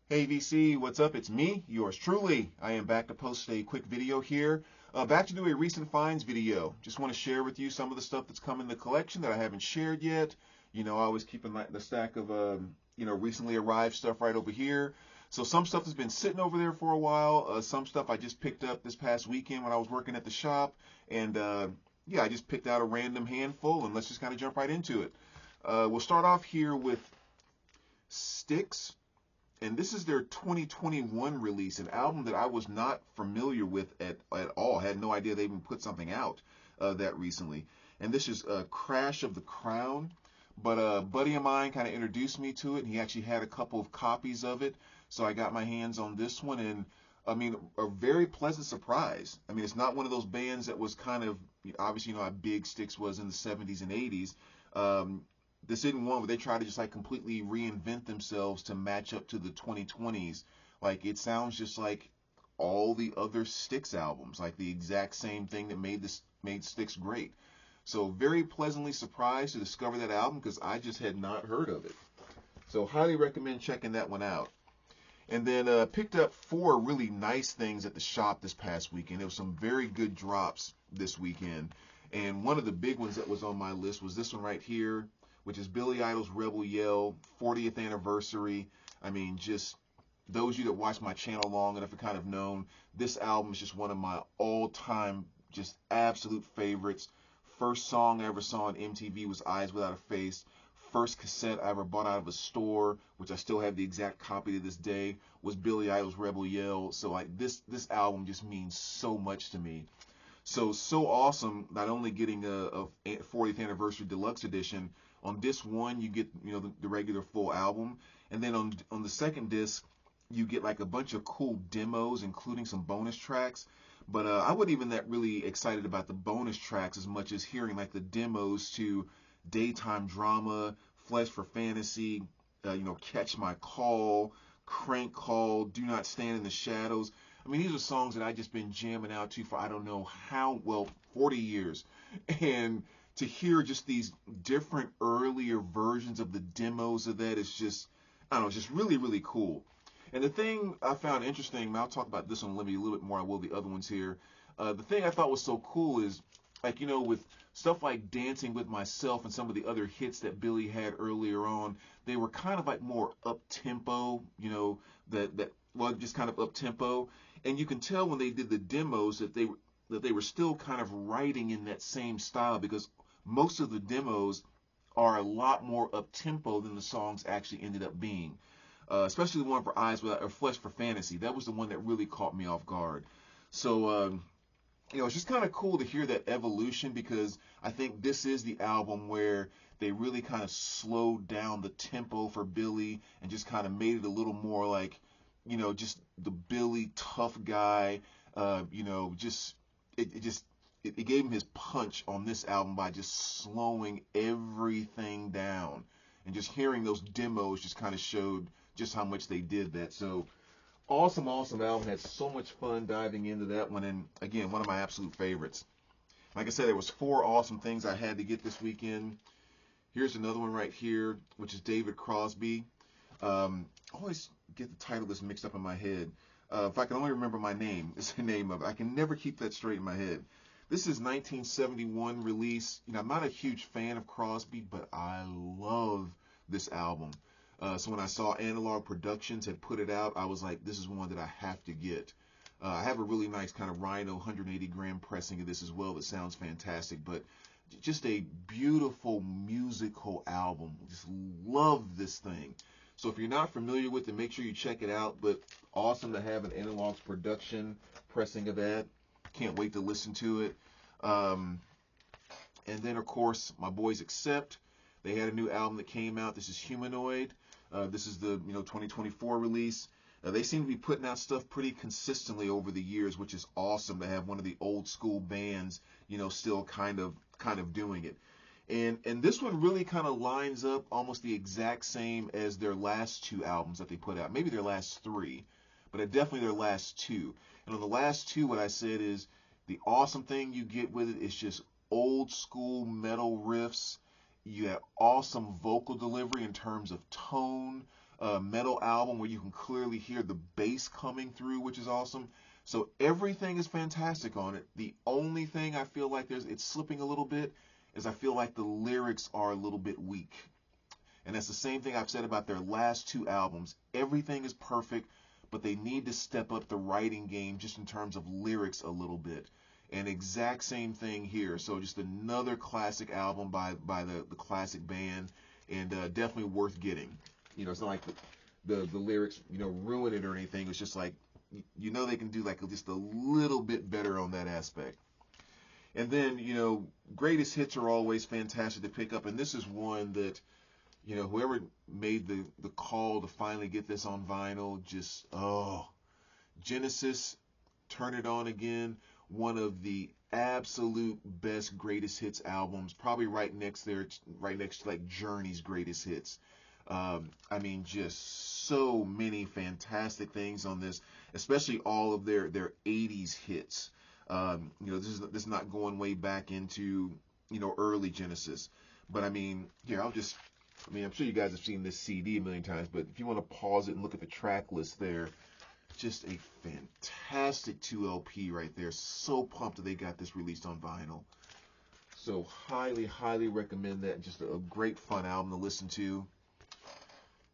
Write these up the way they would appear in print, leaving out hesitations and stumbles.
Hey VC, what's up? It's me, yours truly. I am back to post a quick video here. Back to do a recent finds video. Just want to share with you some of the stuff that's come in the collection that I haven't shared yet. I always keep the stack of recently arrived stuff right over here. So some stuff has been sitting over there for a while. Some stuff I just picked up this past weekend when I was working at the shop, and yeah, I just picked out a random handful, and let's just kind of jump right into it. We'll start off here with Sticks, and this is their 2021 release, an album that I was not familiar with at all. I had no idea they even put something out that recently. And this is Crash of the Crown. But a buddy of mine kind of introduced me to it, and he actually had a couple of copies of it. So I got my hands on this one, and I mean, a very pleasant surprise. I mean, it's not one of those bands that was kind of, obviously, how big Styx was in the 70s and 80s. Um, this isn't one where they try to just like completely reinvent themselves to match up to the 2020s. Like, it sounds just like all the other Styx albums, like the exact same thing that made Styx great. So very pleasantly surprised to discover that album because I just had not heard of it. So highly recommend checking that one out. And then picked up four really nice things at the shop this past weekend. There was some very good drops this weekend. And one of the big ones that was on my list was this one right here, which is Billy Idol's Rebel Yell 40th anniversary. I mean, just those of you that watch my channel long enough have kind of known this album is just one of my all-time just absolute favorites. First song I ever saw on MTV was Eyes Without a Face. First cassette I ever bought out of a store, which I still have the exact copy to this day, was Billy Idol's Rebel Yell. So like this album just means so much to me. So awesome. Not only getting a 40th anniversary deluxe edition, on disc one you get the regular full album, and then on the second disc you get like a bunch of cool demos, including some bonus tracks. But I wasn't even that really excited about the bonus tracks as much as hearing like the demos to Daytime Drama, Flesh for Fantasy, Catch My Call, Crank Call, Do Not Stand in the Shadows. I mean, these are songs that I just been jamming out to for I don't know how, well, 40 years. And to hear just these different earlier versions of the demos of that is just, I don't know, it's just really, really cool. And the thing I found interesting, and I'll talk about this one maybe a little bit more, I will the other ones here. The thing I thought was so cool is, like, with stuff like Dancing with Myself and some of the other hits that Billy had earlier on, they were kind of like more up tempo, well, just kind of up tempo. And you can tell when they did the demos that they were still kind of writing in that same style, because most of the demos are a lot more up tempo than the songs actually ended up being. Especially the one for Eyes Without or Flesh for Fantasy. That was the one that really caught me off guard. So it's just kind of cool to hear that evolution, because I think this is the album where they really kind of slowed down the tempo for Billy and just kind of made it a little more like, just the Billy tough guy. Just it gave him his punch on this album by just slowing everything down, and just hearing those demos just kind of showed just how much they did that. So awesome, awesome album. Had so much fun diving into that one, and again, one of my absolute favorites. Like I said, there was four awesome things I had to get this weekend. Here's another one right here, which is David Crosby. I always get the title of this mixed up in my head. If I can only remember my name, it's the name of it. I can never keep that straight in my head. This is 1971 release. I'm not a huge fan of Crosby, but I love this album. So when I saw Analog Productions had put it out, I was like, this is one that I have to get. I have a really nice kind of Rhino 180 gram pressing of this as well that sounds fantastic, but just a beautiful musical album. Just love this thing. So if you're not familiar with it, make sure you check it out. But awesome to have an Analog's production pressing of that. Can't wait to listen to it. And then, of course, my boys Accept. They had a new album that came out. This is Humanoid. This is the 2024 release. They seem to be putting out stuff pretty consistently over the years, which is awesome to have one of the old school bands, still kind of doing it. And this one really kind of lines up almost the exact same as their last two albums that they put out. Maybe their last three, but definitely their last two. And on the last two, what I said is the awesome thing you get with it is just old school metal riffs. You have awesome vocal delivery in terms of tone. metal album where you can clearly hear the bass coming through, which is awesome. So everything is fantastic on it. The only thing I feel like it's slipping a little bit is I feel like the lyrics are a little bit weak. And that's the same thing I've said about their last two albums. Everything is perfect, but they need to step up the writing game just in terms of lyrics a little bit. And exact same thing here. So just another classic album by the classic band, and definitely worth getting. You know, it's not like the lyrics, you know, ruin it or anything. It's just like, you know, they can do like just a little bit better on that aspect. And then, you know, greatest hits are always fantastic to pick up, and this is one that, you know, whoever made the call to finally get this on vinyl, just, Genesis, Turn It On Again, one of the absolute best greatest hits albums, probably right next to like Journey's greatest hits. I mean, just so many fantastic things on this, especially all of their 80s hits. You know, this is not going way back into, you know, early Genesis. But I mean, here, I'm sure you guys have seen this CD a million times, but if you want to pause it and look at the track list there, just a fantastic 2LP right there. So pumped that they got this released on vinyl. So highly, highly recommend that. Just a great fun album to listen to.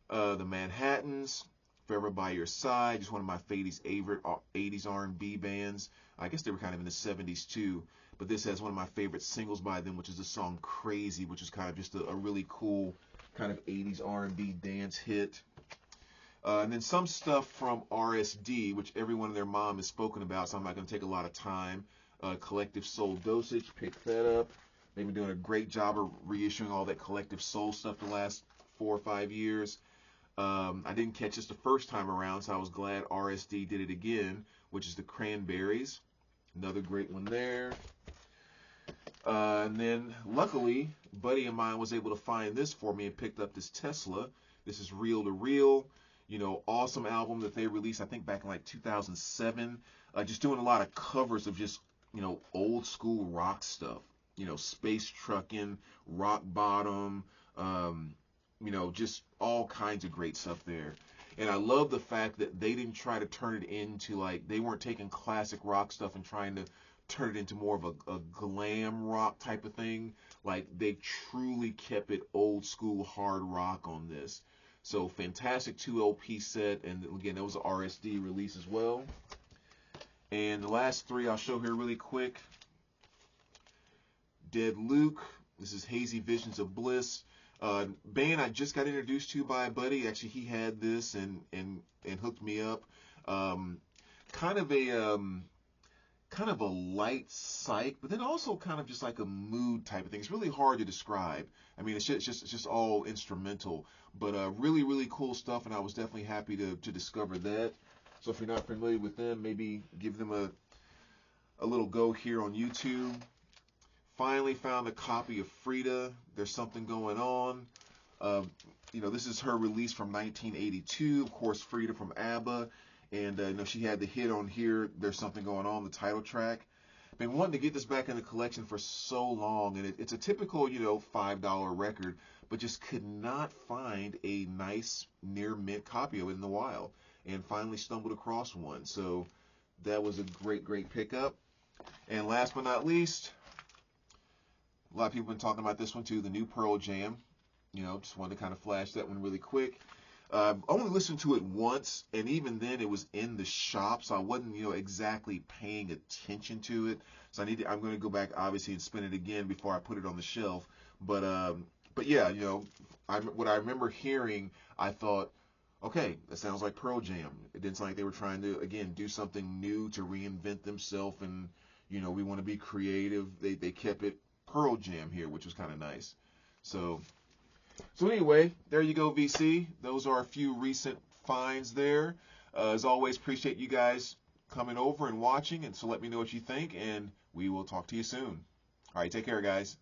The Manhattans, Forever by Your Side, just one of my favorite 80s R&B bands. I guess they were kind of in the 70s too, but this has one of my favorite singles by them, which is the song Crazy, which is kind of just a really cool kind of 80s R&B dance hit. And then some stuff from RSD, which everyone and their mom has spoken about, so I'm not going to take a lot of time. Collective Soul Dosage, pick that up. They've been doing a great job of reissuing all that Collective Soul stuff the last 4 or 5 years. I didn't catch this the first time around, so I was glad RSD did it again, which is the Cranberries. Another great one there. And then, luckily, a buddy of mine was able to find this for me and picked up this Tesla. This is Reel to Reel. You know, awesome album that they released, I think, back in like 2007. Just doing a lot of covers of just, you know, old school rock stuff. You know, Space Truckin', Rock Bottom, you know, just all kinds of great stuff there. And I love the fact that they didn't try to turn it into like, they weren't taking classic rock stuff and trying to turn it into more of a glam rock type of thing. Like, they truly kept it old school hard rock on this. So fantastic 2LP set, and again, that was an RSD release as well. And the last three I'll show here really quick. Dead Luke, this is Hazy Visions of Bliss. Band I just got introduced to by a buddy. Actually, he had this and hooked me up. Kind of a light psych, but then also kind of just like a mood type of thing. It's really hard to describe. I mean, it's just all instrumental, but really, really cool stuff, and I was definitely happy to discover that. So if you're not familiar with them, maybe give them a little go here on YouTube. Finally found a copy of Freda, There's Something Going On. You know, this is her release from 1982. Of course, Freda from ABBA. And, you know, she had the hit on here, There's Something Going On, the title track. Been wanting to get this back in the collection for so long. And it's a typical, you know, $5 record, but just could not find a nice near mint copy of it in the wild. And finally stumbled across one. So that was a great, great pickup. And last but not least, a lot of people have been talking about this one too, the new Pearl Jam. You know, just wanted to kind of flash that one really quick. I only listened to it once, and even then it was in the shop, so I wasn't, you know, exactly paying attention to it. So I'm going to go back, obviously, and spin it again before I put it on the shelf. But yeah, you know, what I remember hearing, I thought, okay, that sounds like Pearl Jam. It didn't sound like they were trying to, again, do something new to reinvent themselves, and, you know, we want to be creative. They kept it Pearl Jam here, which was kind of nice. So anyway, there you go, VC. Those are a few recent finds there. As always, appreciate you guys coming over and watching, and so let me know what you think, and we will talk to you soon. All right, take care, guys.